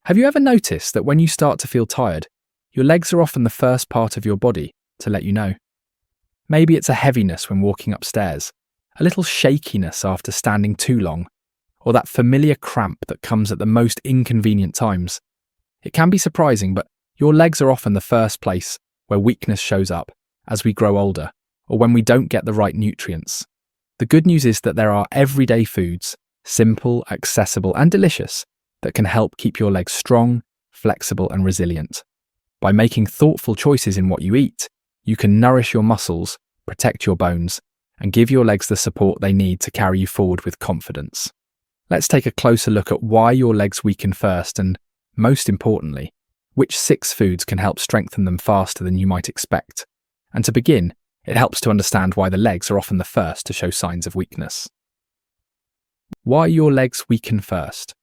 Have you ever noticed that when you start to feel tired, your legs are often the first part of your body to let you know? Maybe it's a heaviness when walking upstairs, a little shakiness after standing too long, or that familiar cramp that comes at the most inconvenient times. It can be surprising, but your legs are often the first place where weakness shows up as we grow older, or when we don't get the right nutrients. The good news is that there are everyday foods, simple, accessible, and delicious, that can help keep your legs strong, flexible, and resilient. By making thoughtful choices in what you eat, you can nourish your muscles, protect your bones, and give your legs the support they need to carry you forward with confidence. Let's take a closer look at why your legs weaken first and, most importantly, which 6 foods can help strengthen them faster than you might expect. And to begin, it helps to understand why the legs are often the first to show signs of weakness. Why your legs weaken first.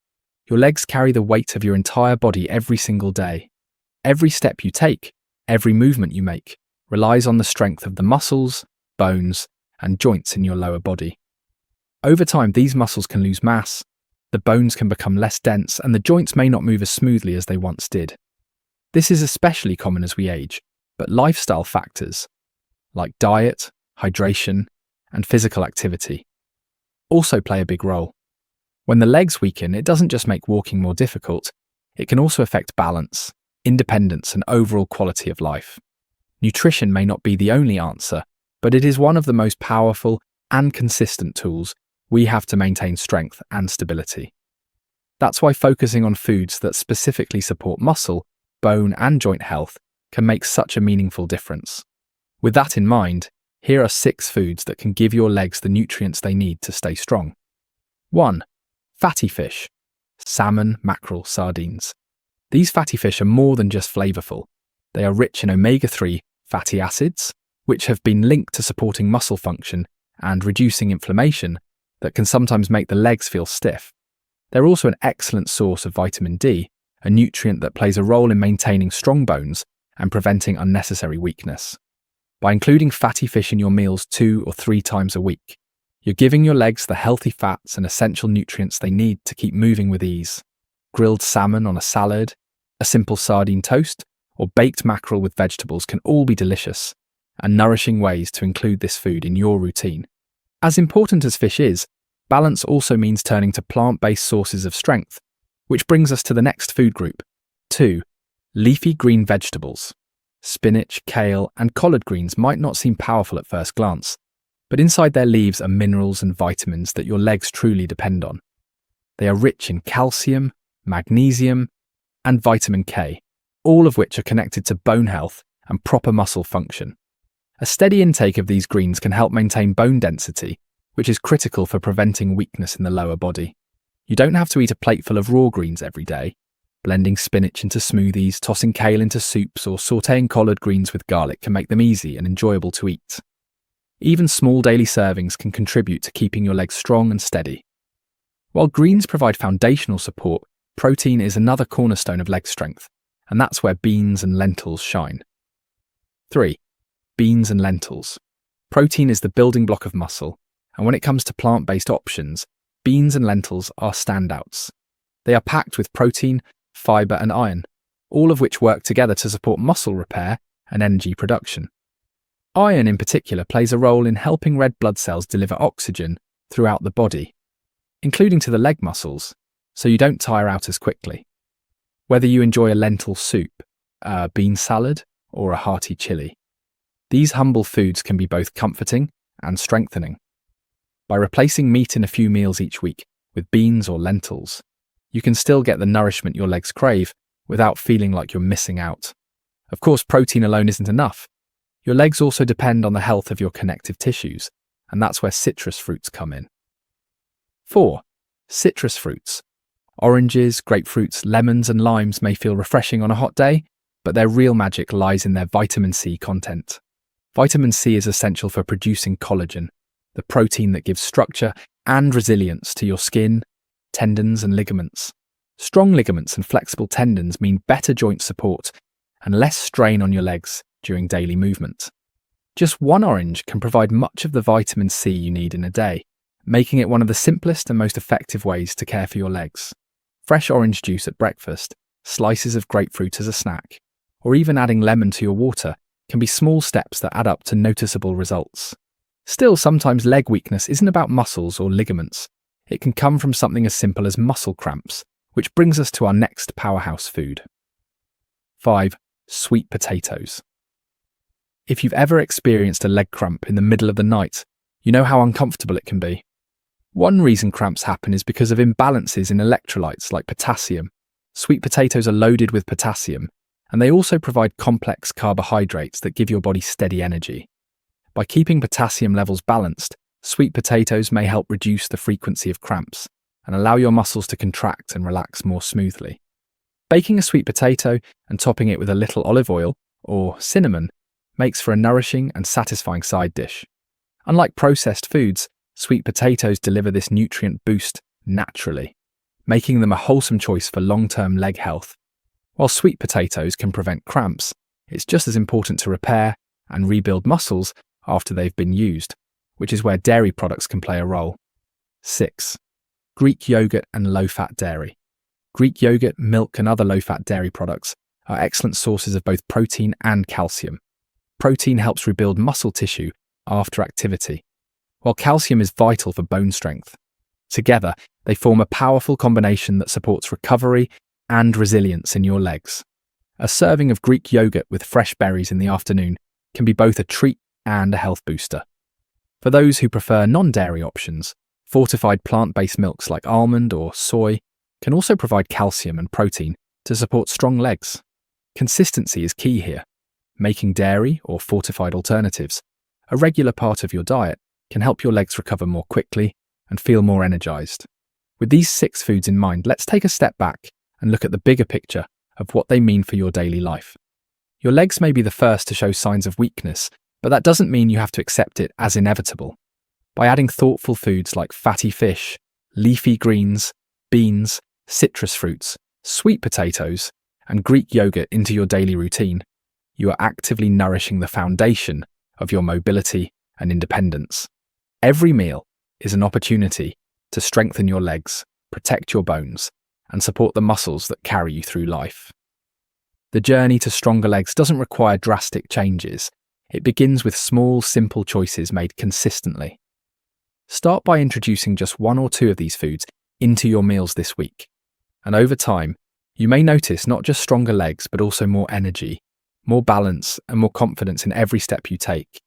Your legs carry the weight of your entire body every single day. Every step you take, every movement you make, relies on the strength of the muscles, bones, and joints in your lower body. Over time, these muscles can lose mass, the bones can become less dense, and the joints may not move as smoothly as they once did. This is especially common as we age, but lifestyle factors, like diet, hydration, and physical activity, also play a big role. When the legs weaken, it doesn't just make walking more difficult, it can also affect balance, independence, and overall quality of life. Nutrition may not be the only answer, but it is one of the most powerful and consistent tools we have to maintain strength and stability. That's why focusing on foods that specifically support muscle, bone, and joint health can make such a meaningful difference. With that in mind, here are 6 foods that can give your legs the nutrients they need to stay strong. 1. Fatty fish. Salmon, mackerel, sardines. These fatty fish are more than just flavorful. They are rich in omega-3 fatty acids, which have been linked to supporting muscle function and reducing inflammation that can sometimes make the legs feel stiff. They're also an excellent source of vitamin D, a nutrient that plays a role in maintaining strong bones and preventing unnecessary weakness. By including fatty fish in your meals 2 or 3 times a week, you're giving your legs the healthy fats and essential nutrients they need to keep moving with ease. Grilled salmon on a salad, a simple sardine toast, or baked mackerel with vegetables can all be delicious and nourishing ways to include this food in your routine. As important as fish is, balance also means turning to plant-based sources of strength, which brings us to the next food group. 2. Leafy green vegetables. Spinach, kale, and collard greens might not seem powerful at first glance, but inside their leaves are minerals and vitamins that your legs truly depend on. They are rich in calcium, magnesium, and vitamin K, all of which are connected to bone health and proper muscle function. A steady intake of these greens can help maintain bone density, which is critical for preventing weakness in the lower body. You don't have to eat a plateful of raw greens every day. Blending spinach into smoothies, tossing kale into soups, or sautéing collard greens with garlic can make them easy and enjoyable to eat. Even small daily servings can contribute to keeping your legs strong and steady. While greens provide foundational support, protein is another cornerstone of leg strength, and that's where beans and lentils shine. 3. Beans and lentils. Protein is the building block of muscle, and when it comes to plant-based options, beans and lentils are standouts. They are packed with protein, fiber, and iron, all of which work together to support muscle repair and energy production. Iron in particular plays a role in helping red blood cells deliver oxygen throughout the body, including to the leg muscles, so you don't tire out as quickly. Whether you enjoy a lentil soup, a bean salad, or a hearty chili, these humble foods can be both comforting and strengthening. By replacing meat in a few meals each week with beans or lentils, you can still get the nourishment your legs crave without feeling like you're missing out. Of course, protein alone isn't enough. Your legs also depend on the health of your connective tissues, and that's where citrus fruits come in. 4. Citrus fruits. Oranges, grapefruits, lemons, and limes may feel refreshing on a hot day, but their real magic lies in their vitamin C content. Vitamin C is essential for producing collagen, the protein that gives structure and resilience to your skin, tendons, and ligaments. Strong ligaments and flexible tendons mean better joint support and less strain on your legs during daily movement. Just one orange can provide much of the vitamin C you need in a day, making it one of the simplest and most effective ways to care for your legs. Fresh orange juice at breakfast slices of grapefruit as a snack, or even adding lemon to your water can be small steps that add up to noticeable results. Still, sometimes leg weakness isn't about muscles or ligaments. It can come from something as simple as muscle cramps, which brings us to our next powerhouse food. 5. Sweet potatoes. If you've ever experienced a leg cramp in the middle of the night, you know how uncomfortable it can be. One reason cramps happen is because of imbalances in electrolytes like potassium. Sweet potatoes are loaded with potassium, and they also provide complex carbohydrates that give your body steady energy. By keeping potassium levels balanced, sweet potatoes may help reduce the frequency of cramps and allow your muscles to contract and relax more smoothly. Baking a sweet potato and topping it with a little olive oil or cinnamon makes for a nourishing and satisfying side dish. Unlike processed foods, sweet potatoes deliver this nutrient boost naturally, making them a wholesome choice for long-term leg health. While sweet potatoes can prevent cramps, it's just as important to repair and rebuild muscles after they've been used, which is where dairy products can play a role. 6. Greek yogurt and low-fat dairy. Greek yogurt, milk, and other low-fat dairy products are excellent sources of both protein and calcium. Protein helps rebuild muscle tissue after activity, while calcium is vital for bone strength. Together, they form a powerful combination that supports recovery and resilience in your legs. A serving of Greek yogurt with fresh berries in the afternoon can be both a treat and a health booster. For those who prefer non-dairy options, fortified plant-based milks like almond or soy can also provide calcium and protein to support strong legs. Consistency is key here. Making dairy or fortified alternatives a regular part of your diet can help your legs recover more quickly and feel more energized. With these 6 foods in mind, let's take a step back and look at the bigger picture of what they mean for your daily life. Your legs may be the first to show signs of weakness, but that doesn't mean you have to accept it as inevitable. By adding thoughtful foods like fatty fish, leafy greens, beans, citrus fruits, sweet potatoes, and Greek yogurt into your daily routine, you are actively nourishing the foundation of your mobility and independence. Every meal is an opportunity to strengthen your legs, protect your bones, and support the muscles that carry you through life. The journey to stronger legs doesn't require drastic changes. It begins with small, simple choices made consistently. Start by introducing just 1 or 2 of these foods into your meals this week. And over time, you may notice not just stronger legs, but also more energy, more balance, and more confidence in every step you take.